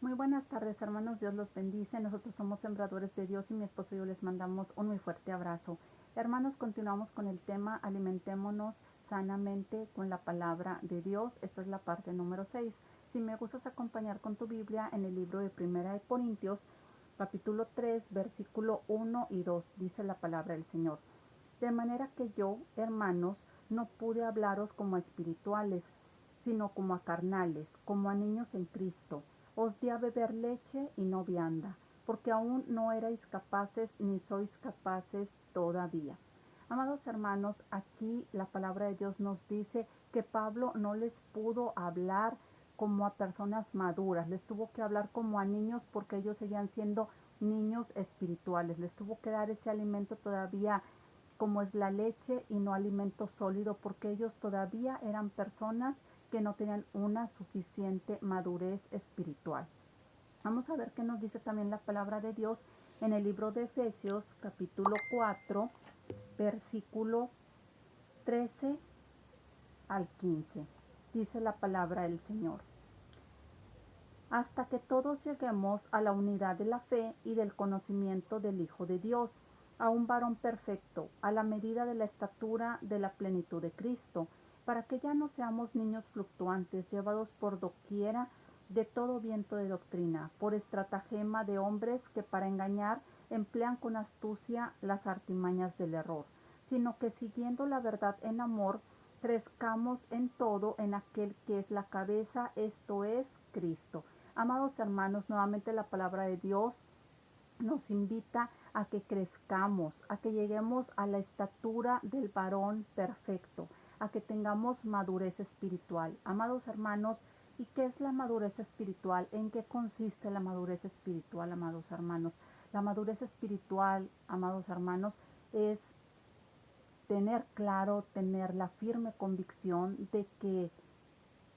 Muy buenas tardes, hermanos. Dios los bendice. Nosotros somos sembradores de Dios y mi esposo y yo les mandamos un muy fuerte abrazo. Hermanos, continuamos con el tema Alimentémonos sanamente con la palabra de Dios. Esta es la parte número 6. Si me gustas acompañar con tu Biblia en el libro de Primera de Corintios, capítulo 3, versículo 1 y 2, dice la palabra del Señor. De manera que yo, hermanos, no pude hablaros como a espirituales, sino como a carnales, como a niños en Cristo. Os di a beber leche y no vianda, porque aún no erais capaces ni sois capaces todavía. Amados hermanos, aquí la palabra de Dios nos dice que Pablo no les pudo hablar como a personas maduras, les tuvo que hablar como a niños porque ellos seguían siendo niños espirituales, les tuvo que dar ese alimento todavía como es la leche y no alimento sólido, porque ellos todavía eran personas que no tenían una suficiente madurez espiritual. Vamos a ver qué nos dice también la palabra de Dios en el libro de Efesios capítulo 4, versículo 13 al 15. Dice la palabra del Señor: hasta que todos lleguemos a la unidad de la fe y del conocimiento del Hijo de Dios, a un varón perfecto, a la medida de la estatura de la plenitud de Cristo, para que ya no seamos niños fluctuantes, llevados por doquiera de todo viento de doctrina, por estratagema de hombres que para engañar emplean con astucia las artimañas del error, sino que siguiendo la verdad en amor, crezcamos en todo en aquel que es la cabeza, esto es Cristo. Amados hermanos, nuevamente la palabra de Dios nos invita a que crezcamos, a que lleguemos a la estatura del varón perfecto, a que tengamos madurez espiritual. Amados hermanos, ¿y qué es la madurez espiritual? ¿En qué consiste la madurez espiritual, amados hermanos? La madurez espiritual, amados hermanos, es tener claro, tener la firme convicción de que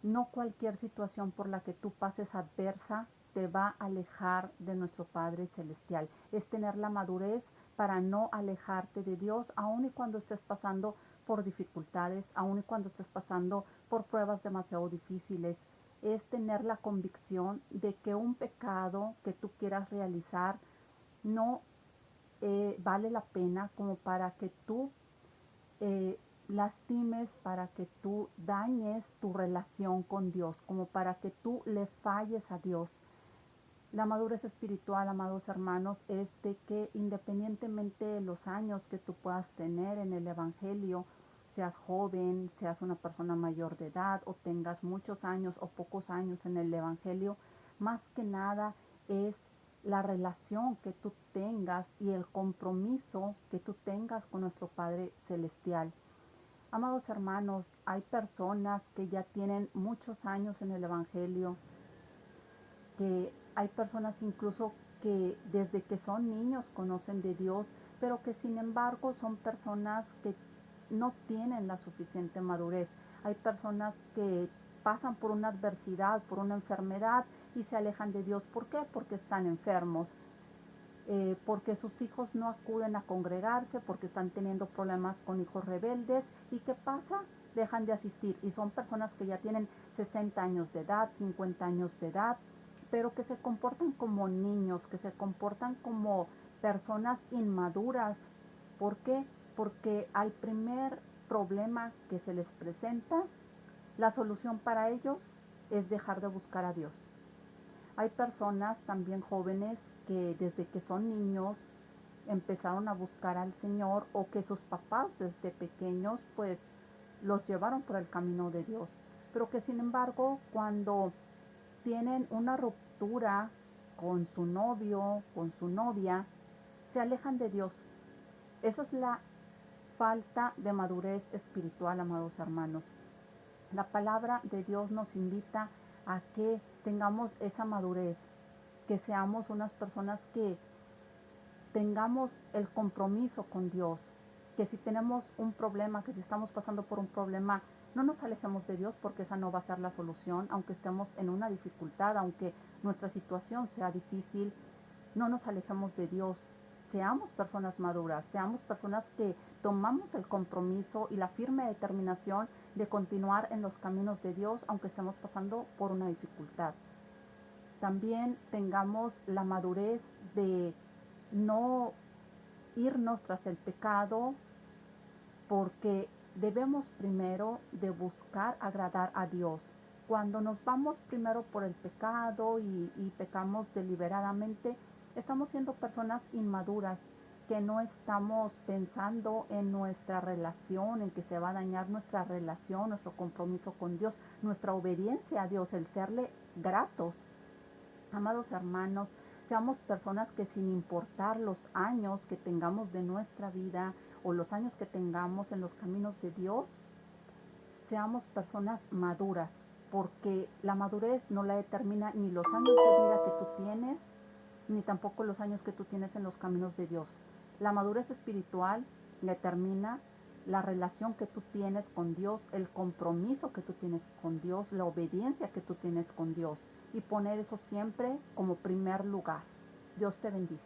no cualquier situación por la que tú pases adversa te va a alejar de nuestro Padre Celestial. Es tener la madurez para no alejarte de Dios, aun y cuando estés pasando por dificultades, aun y cuando estés pasando por pruebas demasiado difíciles. Es tener la convicción de que un pecado que tú quieras realizar no vale la pena como para que tú eh, lastimes, para que tú dañes tu relación con Dios, como para que tú le falles a Dios. La madurez espiritual, amados hermanos, es de que independientemente de los años que tú puedas tener en el Evangelio, seas joven, seas una persona mayor de edad o tengas muchos años o pocos años en el Evangelio, más que nada es la relación que tú tengas y el compromiso que tú tengas con nuestro Padre Celestial. Amados hermanos, hay personas que ya tienen muchos años en el Evangelio, que hay personas incluso que desde que son niños conocen de Dios, pero que sin embargo son personas que no tienen la suficiente madurez. Hay personas que pasan por una adversidad, por una enfermedad y se alejan de Dios. ¿Por qué? Porque están enfermos. Porque sus hijos no acuden a congregarse, porque están teniendo problemas con hijos rebeldes. ¿Y qué pasa? Dejan de asistir y son personas que ya tienen 60 años de edad, 50 años de edad, pero que se comportan como niños, que se comportan como personas inmaduras. ¿Por qué? Porque al primer problema que se les presenta, la solución para ellos es dejar de buscar a Dios. Hay personas también jóvenes que desde que son niños empezaron a buscar al Señor o que sus papás desde pequeños pues los llevaron por el camino de Dios, pero que sin embargo cuando tienen una ruptura con su novio, con su novia, se alejan de Dios. Esa es la falta de madurez espiritual, amados hermanos. La palabra de Dios nos invita a que tengamos esa madurez, que seamos unas personas que tengamos el compromiso con Dios, que si tenemos un problema, que si estamos pasando por un problema, no nos alejemos de Dios porque esa no va a ser la solución, aunque estemos en una dificultad, aunque nuestra situación sea difícil, no nos alejemos de Dios. Seamos personas maduras, seamos personas que tomamos el compromiso y la firme determinación de continuar en los caminos de Dios, aunque estemos pasando por una dificultad. también tengamos la madurez de no irnos tras el pecado, porque debemos primero de buscar agradar a Dios. Cuando nos vamos primero por el pecado y pecamos deliberadamente, estamos siendo personas inmaduras, que no estamos pensando en nuestra relación, en que se va a dañar nuestra relación, nuestro compromiso con Dios, nuestra obediencia a Dios, el serle gratos. Amados hermanos, seamos personas que, sin importar los años que tengamos de nuestra vida o los años que tengamos en los caminos de Dios, seamos personas maduras, porque la madurez no la determina ni los años de vida que tú tienes, ni tampoco los años que tú tienes en los caminos de Dios. La madurez espiritual determina la relación que tú tienes con Dios, el compromiso que tú tienes con Dios, la obediencia que tú tienes con Dios, y poner eso siempre como primer lugar. Dios te bendice.